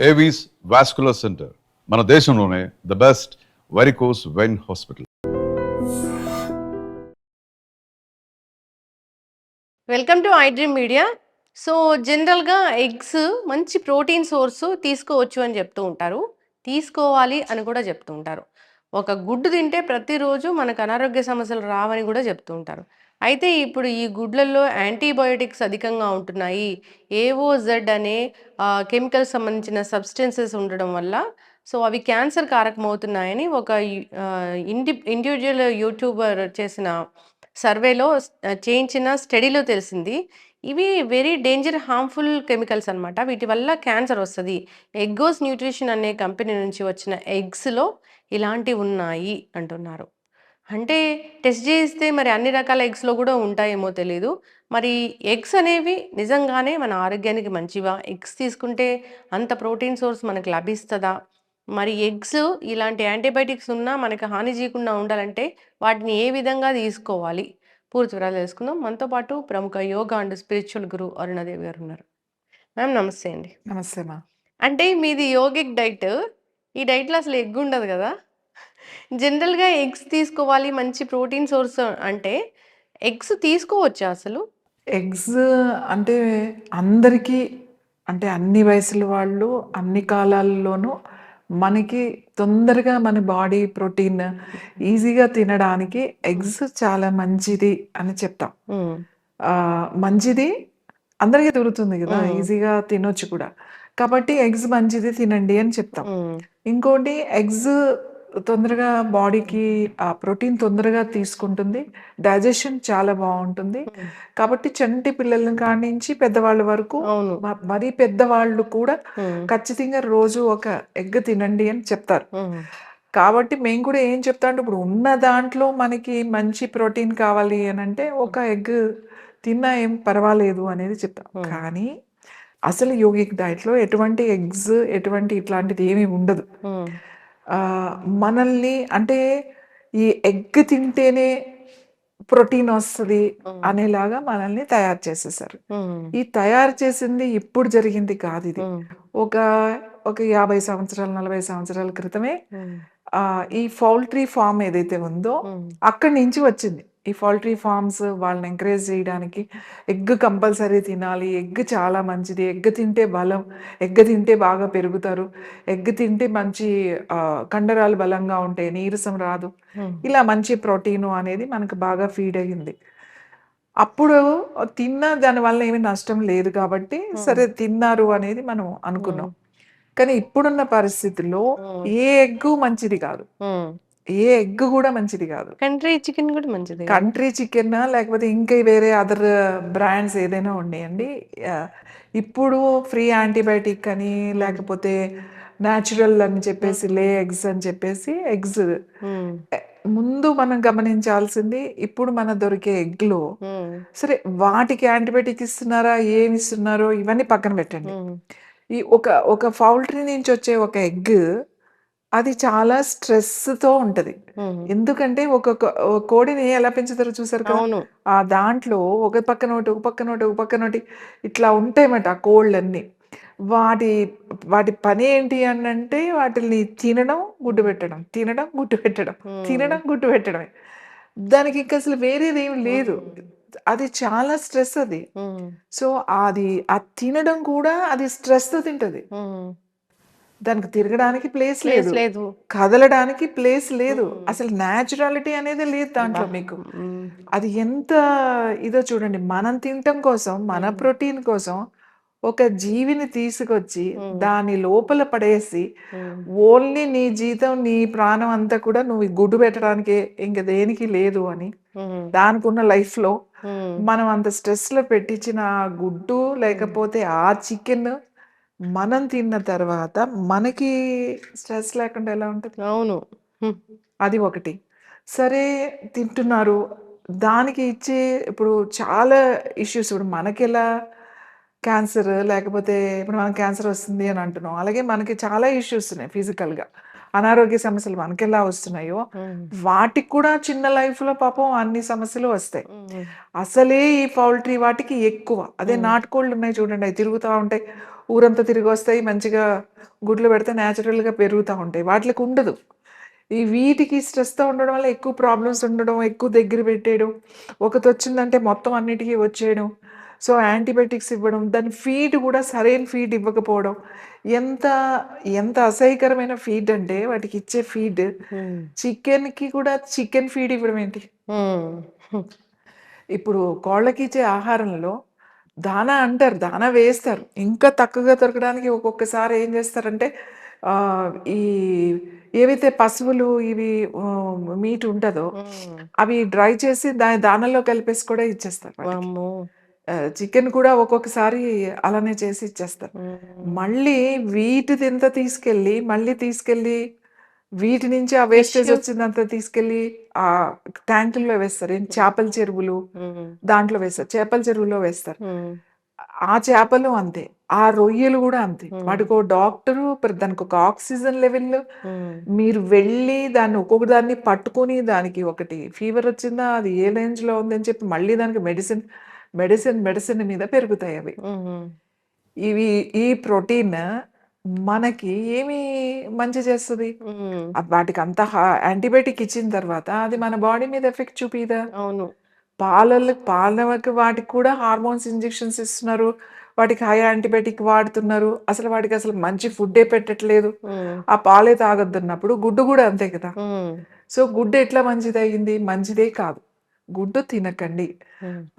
Avis vascular centre మన దేశంలోనే the best varicose vein hospital. Welcome to I dream media. So జనరల్గా eggs మంచి protein source తీసుకోవచ్చు అని చెప్తూ ఉంటారు, తీసుకోవాలి అని కూడా చెప్తూ ఉంటారు. ఒక గుడ్డు తింటే ప్రతిరోజు మనకు అనారోగ్య సమస్యలు రావని కూడా చెప్తూ ఉంటారు. అయితే ఇప్పుడు ఈ గుడ్లలో యాంటీబయోటిక్స్ అధికంగా ఉంటున్నాయి, ఏఓజెడ్ అనే కెమికల్స్ సంబంధించిన సబ్స్టెన్సెస్ ఉండడం వల్ల సో అవి క్యాన్సర్ కారకమవుతున్నాయని ఒక ఇండివిజువల్ యూట్యూబర్ చేసిన సర్వేలో చేయించిన స్టడీలో తెలిసింది. ఇవి వెరీ డేంజర్ హార్మ్ఫుల్ కెమికల్స్ అనమాట. వీటి వల్ల క్యాన్సర్ వస్తుంది. ఎగ్గోస్ న్యూట్రిషన్ అనే కంపెనీ నుంచి వచ్చిన ఎగ్స్లో ఇలాంటివి ఉన్నాయి అంటున్నారు. అంటే టెస్ట్ చేయిస్తే మరి అన్ని రకాల ఎగ్స్లో కూడా ఉంటాయేమో తెలీదు. మరి ఎగ్స్ అనేవి నిజంగానే మన ఆరోగ్యానికి మంచివా? ఎగ్స్ తీసుకుంటే అంత ప్రోటీన్ సోర్స్ మనకు లభిస్తుందా? మరి ఎగ్స్ ఇలాంటి యాంటీబయాటిక్స్ ఉన్నా మనకి హాని చేయకుండా ఉండాలంటే వాటిని ఏ విధంగా తీసుకోవాలి? పూర్తి వివరాలు తెలుసుకుందాం. మనతో పాటు ప్రముఖ యోగా అండ్ స్పిరిచువల్ గురు అరుణాదేవి గారు ఉన్నారు. మ్యామ్ నమస్తే అండి. నమస్తే మా. అంటే మీది యోగిక్ డైట్. ఈ డైట్లో అసలు ఎగ్ ఉండదు కదా. జనరల్గా ఎగ్స్ తీసుకోవాలి మంచి ప్రోటీన్ సోర్స్ అంటే ఎగ్స్ తీసుకోవచ్చా అసలు? ఎగ్స్ అంటే అందరికీ, అంటే అన్ని వయసుల వాళ్ళు అన్ని కాలాల్లోనూ మనకి తొందరగా మన బాడీ ప్రోటీన్ ఈజీగా తినడానికి ఎగ్స్ చాలా మంచిది అని చెప్తాం. మంచిది అందరికీ దొరుకుతుంది కదా, ఈజీగా తినొచ్చు కూడా. కాబట్టి ఎగ్స్ మంచిది తినండి అని చెప్తాం. ఇంకోటి ఎగ్స్ తొందరగా బాడీకి ఆ ప్రోటీన్ తొందరగా తీసుకుంటుంది, డైజెషన్ చాలా బాగుంటుంది. కాబట్టి చంటి పిల్లల కాడి నుంచి పెద్దవాళ్ళ వరకు, మరీ పెద్దవాళ్ళు కూడా ఖచ్చితంగా రోజు ఒక ఎగ్ తినండి అని చెప్తారు. కాబట్టి మేము కూడా ఏం చెప్తాం అంటే, ఇప్పుడు ఉన్న దాంట్లో మనకి మంచి ప్రోటీన్ కావాలి అని అంటే ఒక ఎగ్ తిన్నా ఏం పర్వాలేదు అనేది చెప్తాం. కానీ అసలు యోగిక్ డైట్లో ఎటువంటి ఎగ్స్ ఎటువంటి ఇట్లాంటిది ఏమీ ఉండదు. మనల్ని అంటే ఈ ఎగ్ తింటేనే ప్రోటీన్ వస్తుంది అనేలాగా మనల్ని తయారు చేసేసారు. ఈ తయారు చేసింది ఇప్పుడు జరిగింది కాదు, ఇది ఒక 50 సంవత్సరాలు 40 సంవత్సరాల క్రితమే ఈ పౌల్ట్రీ ఫామ్ ఏదైతే ఉందో అక్కడి నుంచి వచ్చింది. ఈ పౌల్ట్రీ ఫార్మ్స్ వాళ్ళని ఎంకరేజ్ చేయడానికి ఎగ్ కంపల్సరీ తినాలి, ఎగ్ చాలా మంచిది, ఎగ్ తింటే బలం, ఎగ్ తింటే బాగా పెరుగుతారు, ఎగ్ తింటే మంచి కండరాలు బలంగా ఉంటాయి, నీరసం రాదు, ఇలా మంచి ప్రోటీను అనేది మనకు బాగా ఫీడ్ అయ్యింది. అప్పుడు తిన్న దానివల్ల ఏమీ నష్టం లేదు కాబట్టి సరే తిన్నారు అనేది మనం అనుకున్నాం. కానీ ఇప్పుడున్న పరిస్థితుల్లో ఏ ఎగ్ మంచిది కాదు, ఏ ఎగ్ కూడా మంచిది కాదు. కంట్రీ చికెన్ కూడా మంచిది, కంట్రీ చికెన్ లేకపోతే ఇంకా వేరే అదర్ బ్రాండ్స్ ఏదైనా ఉన్నాయండి. ఇప్పుడు ఫ్రీ యాంటీబయాటిక్ అని లేకపోతే న్యాచురల్ అని చెప్పేసి లే ఎగ్స్ అని చెప్పేసి ఎగ్స్ ముందు మనం గమనించాల్సింది, ఇప్పుడు మన దొరికే ఎగ్లో సరే వాటికి యాంటీబయాటిక్ ఇస్తున్నారా ఏమి ఇస్తున్నారో ఇవన్నీ పక్కన పెట్టండి. ఈ ఒక పౌల్ట్రీ నుంచి వచ్చే ఒక ఎగ్ అది చాలా స్ట్రెస్తో ఉంటది. ఎందుకంటే ఒక్కొక్క కోడిని ఎలా పెంచుతారో చూసారు కదా, ఆ దాంట్లో ఒక పక్కన ఒకటి ఒక పక్కన ఒకటి ఒక పక్కన ఒకటి ఇట్లా ఉంటాయన్నమాట ఆ కోళ్ళన్నీ. వాటి పని ఏంటి అని అంటే వాటిని తినడం గుడ్డు పెట్టడం, తినడం గుడ్డు పెట్టడం, తినడం గుడ్డు పెట్టడమే. దానికి ఇంకా అసలు వేరేది ఏమి లేదు. అది చాలా స్ట్రెస్ అది. సో అది తినడం కూడా అది స్ట్రెస్తో తింటది. దానికి తిరగడానికి ప్లేస్ లేదు, కదలడానికి ప్లేస్ లేదు, అసలు న్యాచురాలిటీ అనేది లేదు దాంట్లో మీకు. అది ఎంత ఇదో చూడండి. మనం తినటం కోసం, మన ప్రోటీన్ కోసం ఒక జీవిని తీసుకొచ్చి దాని లోపల పడేసి ఓన్లీ నీ జీతం నీ ప్రాణం అంతా కూడా నువ్వు గుడ్డు పెట్టడానికి ఇంక దేనికి లేదు అని దానికున్న లైఫ్లో మనం అంత స్ట్రెస్లో పెట్టించిన ఆ గుడ్డు లేకపోతే ఆ చికెన్ మనం తిన్న తర్వాత మనకి స్ట్రెస్ లేకుండా ఎలా ఉంటుంది? అవును, అది ఒకటి. సరే తింటున్నారు, దానికి ఇచ్చే ఇప్పుడు చాలా ఇష్యూస్. ఇప్పుడు మనకెలా క్యాన్సర్ లేకపోతే ఇప్పుడు మనకు క్యాన్సర్ వస్తుంది అని అంటున్నాం, అలాగే మనకి చాలా ఇష్యూస్ ఉన్నాయి ఫిజికల్గా, అనారోగ్య సమస్యలు మనకెలా వస్తున్నాయో వాటికి కూడా చిన్న లైఫ్లో పాపం అన్ని సమస్యలు వస్తాయి. అసలే ఈ పౌల్ట్రీ వాటికి ఎక్కువ. అదే నాటుకోళ్ళు ఉన్నాయి చూడండి, అవి తిరుగుతూ ఉంటాయి, ఊరంతా తిరిగి వస్తాయి, మంచిగా గుడ్లు పెడితే న్యాచురల్గా పెరుగుతూ ఉంటాయి. వాటికి ఉండదు. ఈ వీటికి స్ట్రెస్తో ఉండడం వల్ల ఎక్కువ ప్రాబ్లమ్స్ ఉండడం, ఎక్కువ దగ్గర పెట్టేయడం, ఒకటి వచ్చిందంటే మొత్తం అన్నిటికీ వచ్చేయడం. సో యాంటీబయాటిక్స్ ఇవ్వడం, దాని ఫీడ్ కూడా సరైన ఫీడ్ ఇవ్వకపోవడం, ఎంత ఎంత అసహ్యకరమైన ఫీడ్ అంటే వాటికి ఇచ్చే ఫీడ్. చికెన్కి కూడా చికెన్ ఫీడ్ ఇవ్వడం ఏంటి? ఇప్పుడు కోళ్ళకి ఇచ్చే ఆహారంలో దానా అంటారు, దానా వేస్తారు. ఇంకా తక్కువగా దొరకడానికి ఒక్కొక్కసారి ఏం చేస్తారంటే ఈ ఏవైతే పశువులు ఇవి మీట్ ఉంటుందో అవి డ్రై చేసి దాని దానాల్లో కలిపేసి కూడా ఇచ్చేస్తారు వాటికి. వామ్మో. చికెన్ కూడా ఒక్కొక్కసారి అలానే చేసి ఇచ్చేస్తారు. మళ్ళీ వీటిది ఎంత తీసుకెళ్ళి వీటి నుంచి ఆ వేస్టేజ్ Fish. వచ్చిందంతా తీసుకెళ్ళి ఆ ట్యాంకుల్లో వేస్తారు. చేపల చెరువులు దాంట్లో వేస్తారు, చేపల చెరువులో వేస్తారు. ఆ చేపలు అంతే, ఆ రొయ్యలు కూడా అంతే. వాటికి ఒక డాక్టరు, దానికి ఒక ఆక్సిజన్ లెవెల్, మీరు వెళ్ళి దాన్ని ఒక్కొక్క దాన్ని పట్టుకొని దానికి ఒకటి ఫీవర్ వచ్చిందా, అది ఏ రేంజ్లో ఉందని చెప్పి మళ్ళీ దానికి మెడిసిన్ మీద పెరుగుతాయి అవి. ఇవి ఈ ప్రోటీన్ మనకి ఏమి మంచి చేస్తుంది? వాటికి అంత యాంటీబయాటిక్ ఇచ్చిన తర్వాత అది మన బాడీ మీద ఎఫెక్ట్ చూపిదా? అవును. పాలకి వాటికి కూడా హార్మోన్స్ ఇంజెక్షన్స్ ఇస్తున్నారు, వాటికి హై యాంటీబయాటిక్ వాడుతున్నారు, అసలు వాటికి అసలు మంచి ఫుడ్డే పెట్టట్లేదు. ఆ పాలే తాగొద్దన్నప్పుడు గుడ్డు కూడా అంతే కదా. సో గుడ్డు ఎట్లా మంచిది అయ్యింది? మంచిదే కాదు. గుడ్డు తినకండి.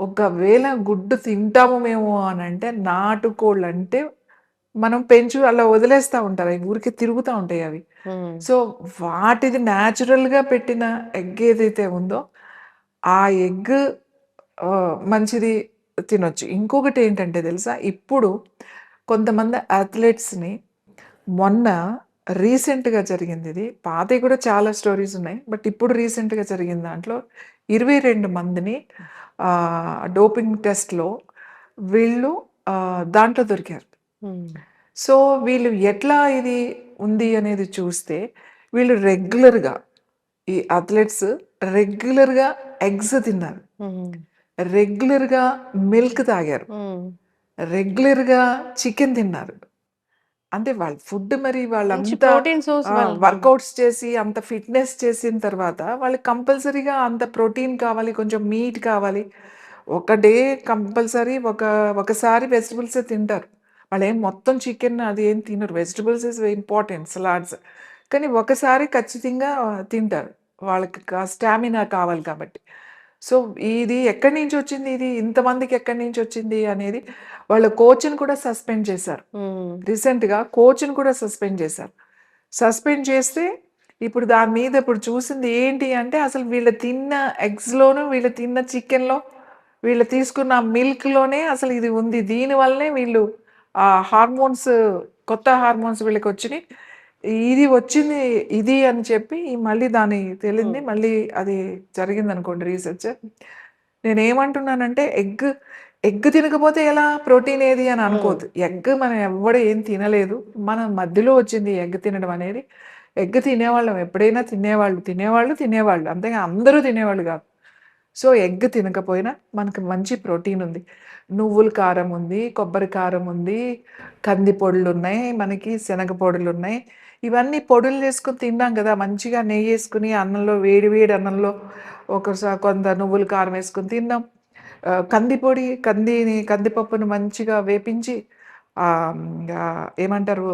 ఒకవేళ గుడ్డు తింటాము మేము అని అంటే, నాటుకోళ్ళు అంటే మనం పెంచు అలా వదిలేస్తూ ఉంటారు, అవి ఊరికి తిరుగుతూ ఉంటాయి అవి. సో వాటిది న్యాచురల్గా పెట్టిన ఎగ్ ఏదైతే ఉందో ఆ ఎగ్ మంచిది, తినొచ్చు. ఇంకొకటి ఏంటంటే తెలుసా, ఇప్పుడు కొంతమంది అథ్లెట్స్ని మొన్న రీసెంట్గా జరిగింది, ఇది పాతవి కూడా చాలా స్టోరీస్ ఉన్నాయి, బట్ ఇప్పుడు రీసెంట్గా జరిగిన దాంట్లో 22 మందిని డోపింగ్ టెస్ట్లో వీళ్ళు దాంట్లో దొరికారు. సో వీళ్ళు ఎట్లా ఇది ఉంది అనేది చూస్తే, వీళ్ళు రెగ్యులర్గా ఈ అథ్లెట్స్ రెగ్యులర్గా ఎగ్స్ తిన్నారు, రెగ్యులర్గా మిల్క్ తాగారు, రెగ్యులర్గా చికెన్ తిన్నారు. అంటే వాళ్ళ ఫుడ్ మరి వాళ్ళంతా ప్రోటీన్ సోర్స్. వర్కౌట్స్ చేసి అంత ఫిట్నెస్ చేసిన తర్వాత వాళ్ళకి కంపల్సరీగా అంత ప్రోటీన్ కావాలి, కొంచెం మీట్ కావాలి. ఒక డే కంపల్సరీ ఒకసారి వెజిటబుల్సే తింటారు. వాళ్ళు ఏం మొత్తం చికెన్ అది ఏం తినరు, వెజిటబుల్స్ ఇస్ ఇంపార్టెంట్, సలాడ్స్. కానీ ఒకసారి ఖచ్చితంగా తింటారు, వాళ్ళకి స్టామినా కావాలి కాబట్టి. సో ఇది ఎక్కడి నుంచి వచ్చింది, ఇది ఇంతమందికి ఎక్కడి నుంచి వచ్చింది అనేది వాళ్ళ కోచ్ని కూడా సస్పెండ్ చేశారు. రీసెంట్గా కోచ్ని కూడా సస్పెండ్ చేశారు. సస్పెండ్ చేస్తే ఇప్పుడు దాని మీద ఇప్పుడు చూసింది ఏంటి అంటే, అసలు వీళ్ళు తిన్న ఎగ్స్లోను, వీళ్ళు తిన్న చికెన్లో, వీళ్ళు తీసుకున్న మిల్క్లోనే అసలు ఇది ఉంది. దీనివల్లనే వీళ్ళు హార్మోన్స్, కొత్త హార్మోన్స్ వీళ్ళకి వచ్చినాయి, ఇది వచ్చింది ఇది అని చెప్పి మళ్ళీ దాన్ని తెలింది, మళ్ళీ అది జరిగింది అనుకోండి రీసెర్చ్. నేనేమంటున్నానంటే ఎగ్ తినకపోతే ఎలా ప్రోటీన్ ఏది అని అనుకోవద్దు. ఎగ్ మనం ఎవడు ఏం తినలేదు, మన మధ్యలో వచ్చింది ఎగ్ తినడం అనేది. ఎగ్ తినేవాళ్ళం, ఎప్పుడైనా తినేవాళ్ళు అంతేగా, అందరూ తినేవాళ్ళు కాదు. సో ఎగ్ తినకపోయినా మనకు మంచి ప్రోటీన్ ఉంది. నువ్వుల కారం ఉంది, కొబ్బరి కారం ఉంది, కంది పొడులు ఉన్నాయి, మనకి శనగ పొడులు ఉన్నాయి. ఇవన్నీ పొడులు చేసుకుని తిన్నాం కదా, మంచిగా నెయ్యి వేసుకుని అన్నంలో, వేడి వేడి అన్నంలో ఒకసారి కొంత నువ్వుల కారం వేసుకుని తిన్నాం. కందిపప్పును మంచిగా వేపించి ఏమంటారు,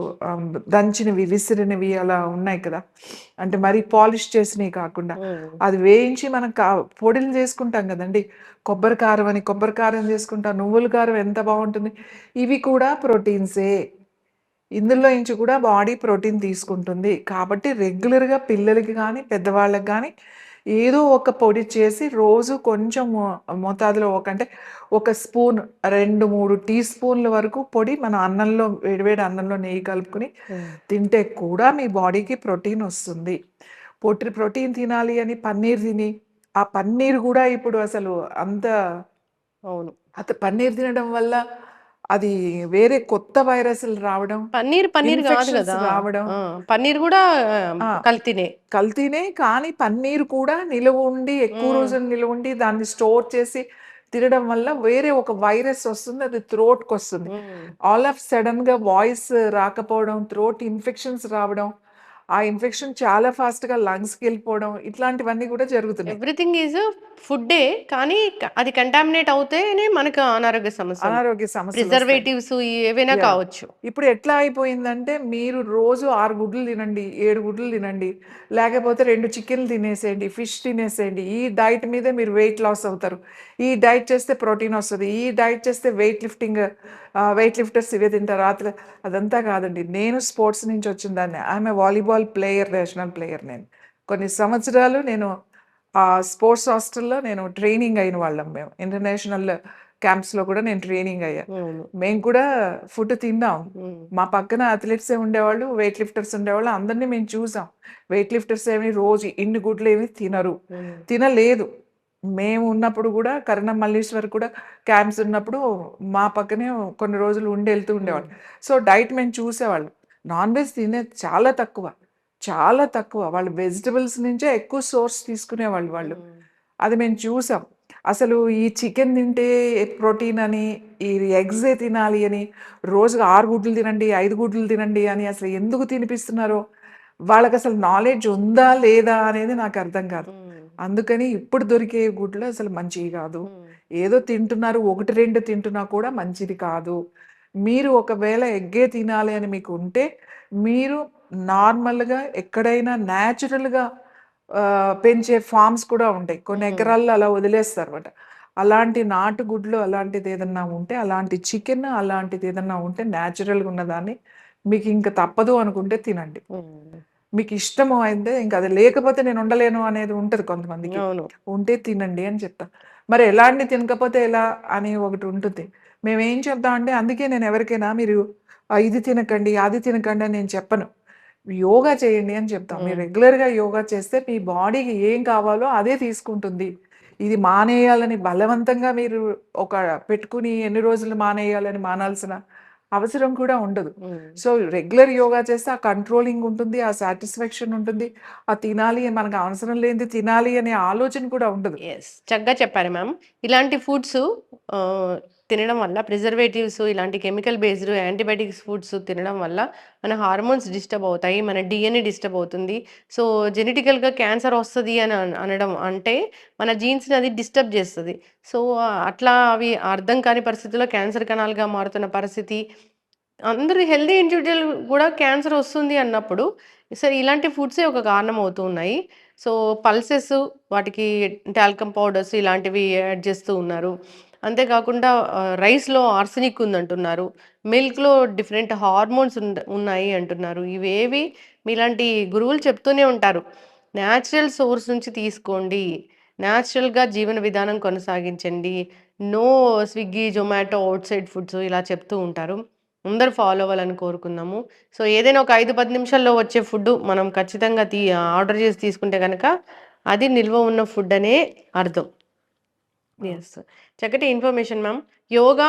దంచినవి, విసిరినవి అలా ఉన్నాయి కదా, అంటే మరీ పాలిష్ చేసినవి కాకుండా అది వేయించి మనం పొడిలు చేసుకుంటాం కదండి. కొబ్బరి కారం చేసుకుంటాం, నువ్వుల కారం ఎంత బాగుంటుంది. ఇవి కూడా ప్రోటీన్సే, ఇందులో నుంచి కూడా బాడీ ప్రోటీన్ తీసుకుంటుంది. కాబట్టి రెగ్యులర్గా పిల్లలకి కానీ పెద్దవాళ్ళకి కానీ ఏదో ఒక పొడి చేసి రోజు కొంచెం మోతాదులో అంటే ఒక స్పూన్, 2-3 టీ స్పూన్ల వరకు పొడి మన అన్నంలో, వేడివేడి అన్నంలో నెయ్యి కలుపుకొని తింటే కూడా మీ బాడీకి ప్రోటీన్ వస్తుంది. ప్రోటీన్ తినాలి అని పన్నీర్ తిని, ఆ పన్నీర్ కూడా ఇప్పుడు అసలు అంత, అవును, పన్నీర్ తినడం వల్ల అది వేరే కొత్త వైరస్లు రావడం, పన్నీర్ కాదు ఇన్ఫెక్షన్స్ కదా. రావడం. పన్నీర్ కూడా ఆ, కల్తీనే, కానీ పన్నీర్ కూడా నిలువ ఉండి, ఎక్కువ రోజులు నిలువ ఉండి, దాన్ని స్టోర్ చేసి తినడం వల్ల వేరే ఒక వైరస్ వస్తుంది, అది థ్రోట్కి వస్తుంది. ఆల్ ఆఫ్ సడన్గా వాయిస్ రాకపోవడం, థ్రోట్ ఇన్ఫెక్షన్స్ రావడం, ఆ ఇన్ఫెక్షన్ చాలా ఫాస్ట్గా లంగ్స్కి వెళ్ళిపోవడం, ఇట్లాంటివన్నీ కూడా జరుగుతున్నాయి. ఎవ్రీథింగ్ ఈజ్ ఫుడ్డే, కానీ అది కంటామినేట్ అవుతేనే మనకు అనారోగ్య సమస్యలు, అనారోగ్య సమస్యలు వస్తాయి. ప్రిజర్వేటివ్స్ ఏవైనా Yeah. కావచ్చు. ఇప్పుడు ఎట్లా అయిపోయిందంటే మీరు రోజు 6 గుడ్లు తినండి, 7 గుడ్లు తినండి, లేకపోతే 2 చికెన్లు తినేసేయండి, ఫిష్ తినేసేయండి. ఈ డైట్ మీదే మీరు వెయిట్ లాస్ అవుతారు. ఈ డైట్ చేస్తే ప్రోటీన్ వస్తుంది, ఈ డైట్ చేస్తే వెయిట్ లిఫ్టర్స్ ఇవే తింటారు. అదంతా కాదండి. నేను స్పోర్ట్స్ నుంచి వచ్చిన దాన్ని. ఆమె వాలీబాల్ ప్లేయర్, నేషనల్ ప్లేయర్. నేను కొన్ని సంవత్సరాలు స్పోర్ట్స్ హాస్టల్లో నేను ట్రైనింగ్ అయిన వాళ్ళం. మేము ఇంటర్నేషనల్ క్యాంప్స్లో కూడా నేను ట్రైనింగ్ అయ్యా. మేము కూడా ఫుడ్ తిన్నాం. మా పక్కన అథ్లెట్సే ఉండేవాళ్ళు, వెయిట్ లిఫ్టర్స్ ఉండేవాళ్ళు, అందరినీ మేము చూసాం. వెయిట్ లిఫ్టర్స్ ఏమి రోజు ఇన్ని గుడ్లు ఏమి తినలేదు. మేము ఉన్నప్పుడు కూడా కరణం మల్లీశ్వర్ కూడా క్యాంప్స్ ఉన్నప్పుడు మా పక్కనే కొన్ని రోజులు వెళ్తూ ఉండేవాళ్ళు. సో డైట్ మేము చూసేవాళ్ళం. నాన్ వెజ్ తినేది చాలా తక్కువ. వాళ్ళు వెజిటబుల్స్ నుంచే ఎక్కువ సోర్స్ తీసుకునేవాళ్ళు వాళ్ళు. అది మేము చూసాం. అసలు ఈ చికెన్ తింటే ప్రోటీన్ అని, ఈ ఎగ్సే తినాలి అని, రోజుకు 6 గుడ్లు తినండి, 5 గుడ్లు తినండి అని అసలు ఎందుకు తినిపిస్తున్నారో వాళ్ళకి అసలు నాలెడ్జ్ ఉందా లేదా అనేది నాకు అర్థం కాదు. అందుకని ఇప్పుడు దొరికే గుడ్లు అసలు మంచివి కాదు. ఏదో తింటున్నారు, 1-2 తింటున్నా కూడా మంచిది కాదు. మీరు ఒకవేళ ఎగ్గే తినాలి అని మీకు ఉంటే మీరు నార్మల్గా ఎక్కడైనా న్యాచురల్గా పెంచే ఫార్మ్స్ కూడా ఉంటాయి. కొన్ని ఎకరాల్లో అలా వదిలేస్తారు అన్నమాట. అలాంటి నాటుగుడ్లు అలాంటిది ఏదన్నా ఉంటే, అలాంటి చికెన్ అలాంటిది ఏదన్నా ఉంటే న్యాచురల్గా ఉన్నదాన్ని మీకు ఇంకా తప్పదు అనుకుంటే తినండి. మీకు ఇష్టము అయితే ఇంకా అది లేకపోతే నేను ఉండలేను అనేది ఉంటుంది కొంతమందికి. ఉంటే తినండి అని చెప్తా. మరి ఎలాంటి తినకపోతే ఎలా అని ఒకటి ఉంటుంది. మేమేం చెప్తామంటే, అందుకే నేను ఎవరికైనా మీరు ఇది తినకండి, అది తినకండి అని నేను చెప్పను. యోగా చేయండి అని చెప్తాం. మీరు రెగ్యులర్గా యోగా చేస్తే మీ బాడీకి ఏం కావాలో అదే తీసుకుంటుంది. ఇది మానేయాలని బలవంతంగా మీరు పెట్టుకుని ఎన్ని రోజులు మానేయాలని మానాల్సిన అవసరం కూడా ఉండదు. సో రెగ్యులర్ యోగా చేస్తే ఆ కంట్రోలింగ్ ఉంటుంది, ఆ సాటిస్ఫాక్షన్ ఉంటుంది, ఆ తినాలి మనకు అవసరం లేనిది తినాలి అనే ఆలోచన కూడా ఉండదు. చక్కగా చెప్పారు మ్యామ్. ఇలాంటి ఫుడ్స్ తినడం వల్ల, ప్రిజర్వేటివ్స్ ఇలాంటి కెమికల్ బేస్డ్ యాంటీబయాటిక్స్ ఫుడ్స్ తినడం వల్ల మన హార్మోన్స్ డిస్టర్బ్ అవుతాయి, మన డిఎన్ఏ డిస్టర్బ్ అవుతుంది. సో జెనెటికల్గా క్యాన్సర్ వస్తుంది అని అనడం అంటే మన జీన్స్ని అది డిస్టర్బ్ చేస్తుంది. సో అట్లా అవి అర్థం కాని పరిస్థితుల్లో క్యాన్సర్ కణాలుగా మారుతున్న పరిస్థితి, అందరూ హెల్దీ ఇండివిజువల్ కూడా క్యాన్సర్ వస్తుంది అన్నప్పుడు సరే ఇలాంటి ఫుడ్సే ఒక కారణం అవుతూ ఉన్నాయి. సో పల్సెస్, వాటికి టాల్కమ్ పౌడర్స్ ఇలాంటివి యాడ్ చేస్తూ ఉన్నారు. అంతేకాకుండా రైస్లో ఆర్సెనిక్ ఉందంటున్నారు, మిల్క్లో డిఫరెంట్ హార్మోన్స్ ఉన్నాయి అంటున్నారు. ఇవేవి మీలాంటి గురువులు చెప్తూనే ఉంటారు. న్యాచురల్ సోర్స్ నుంచి తీసుకోండి, న్యాచురల్గా జీవన విధానం కొనసాగించండి, no Swiggy, Zomato, outside foods ఇలా చెప్తూ ఉంటారు. అందరూ ఫాలో అవ్వాలని కోరుకుందాము. సో ఏదైనా ఒక 5-10 నిమిషాల్లో వచ్చే ఫుడ్ మనం ఖచ్చితంగా ఆర్డర్ చేసి తీసుకుంటే కనుక అది నిల్వ ఉన్న ఫుడ్ అనే అర్థం. చక్కటి ఇన్ఫర్మేషన్ మ్యామ్. యోగా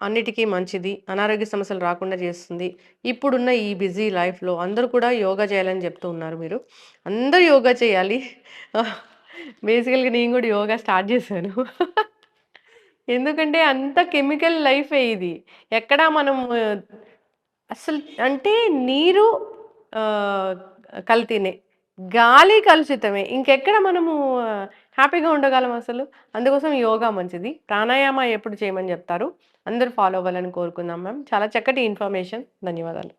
అన్నిటికీ మంచిది, అనారోగ్య సమస్యలు రాకుండా చేస్తుంది. ఇప్పుడున్న ఈ బిజీ లైఫ్లో అందరూ కూడా యోగా చేయాలని చెప్తూ ఉన్నారు. మీరు అందరూ యోగా చేయాలి. బేసికల్గా నేను కూడా యోగా స్టార్ట్ చేశాను. ఎందుకంటే అంత కెమికల్ లైఫే ఇది. ఎక్కడా మనం అసలు అంటే నీరు కల్తీనే, గాలి కలుషితమే, ఇంకెక్కడ మనము హ్యాపీగా ఉండగలం అసలు. అందుకోసం యోగా మంచిది. ప్రాణాయామ ఎప్పుడు చేయమని చెప్తారు, అందరూ ఫాలో అవ్వాలని కోరుకుందాం మ్యామ్. చాలా చక్కటి ఇన్ఫర్మేషన్. ధన్యవాదాలు.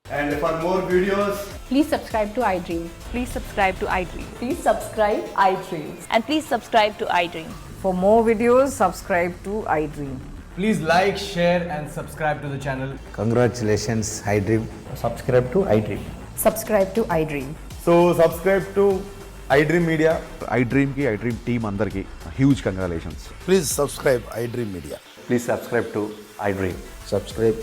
And for more videos, Please subscribe to iDream. Please subscribe to iDream. Please subscribe iDream. And please subscribe to iDream. For more videos, subscribe to iDream. please like, share and subscribe to the channel. Congratulations, iDream. Subscribe to iDream. Subscribe to iDream. So subscribe to iDream Media. iDream కి iDream team అందరికి huge congratulations. Please subscribe iDream Media. Please subscribe to iDream. Subscribe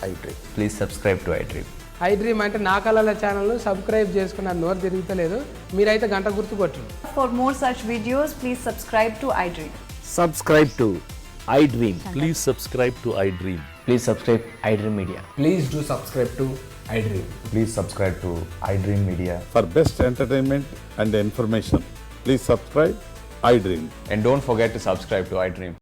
iDream. Please subscribe to iDream. iDream అంటే నా కళల channel subscribe చేసుకున్న నోరు తిరుగుతలేదు, మీరైతే గంట గుర్తు కొట్టండి. For more such videos, please subscribe to iDream. Subscribe to iDream. Please subscribe to iDream. Please subscribe iDream Media. Please do subscribe to iDream. Please subscribe to iDream Media. For best entertainment and information, please subscribe iDream. And don't forget to subscribe to iDream.